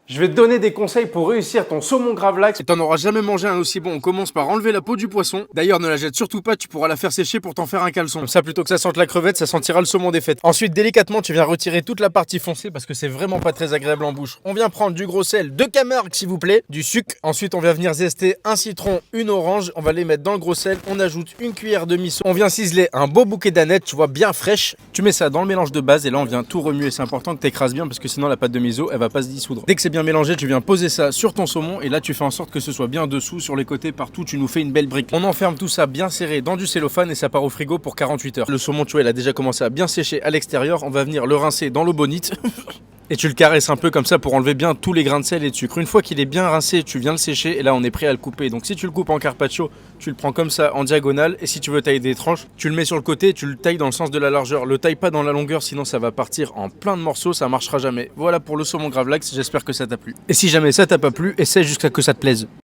Je vais te donner des conseils pour réussir ton saumon gravlax. Et t'en auras jamais mangé un aussi bon. On commence par enlever la peau du poisson. D'ailleurs, ne la jette surtout pas, tu pourras la faire sécher pour t'en faire un caleçon. Comme ça, plutôt que ça sente la crevette, ça sentira le saumon des fêtes. Ensuite, délicatement, tu viens retirer toute la partie foncée parce que c'est vraiment pas très agréable en bouche. On vient prendre du gros sel de Camargue, s'il vous plaît, du sucre. Ensuite, on vient venir zester un citron, une orange. On va les mettre dans le gros sel. On ajoute une cuillère de miso. On vient ciseler un beau bouquet d'anettes, tu vois, bien fraîche. Tu mets ça dans le mélange de base et là, on vient tout remuer. C'est important que tu écrases bien parce que sinon, la pâte de miso, elle va pas se dissoudre. Dès que c'est bien mélangé, tu viens poser ça sur ton saumon et là tu fais en sorte que ce soit bien dessous, sur les côtés, partout, tu nous fais une belle brique. On enferme tout ça bien serré dans du cellophane et ça part au frigo pour 48 heures. Le saumon, tu vois, il a déjà commencé à bien sécher à l'extérieur. On va venir le rincer dans l'eau bonite. Et tu le caresses un peu comme ça pour enlever bien tous les grains de sel et de sucre. Une fois qu'il est bien rincé, tu viens le sécher et là on est prêt à le couper. Donc si tu le coupes en carpaccio, tu le prends comme ça en diagonale et si tu veux tailler des tranches, tu le mets sur le côté et tu le tailles dans le sens de la largeur. Le taille pas dans la longueur sinon ça va partir en plein de morceaux, ça marchera jamais. Voilà pour le saumon gravlax, j'espère que ça t'a plu. Et si jamais ça t'a pas plu, essaie jusqu'à ce que ça te plaise.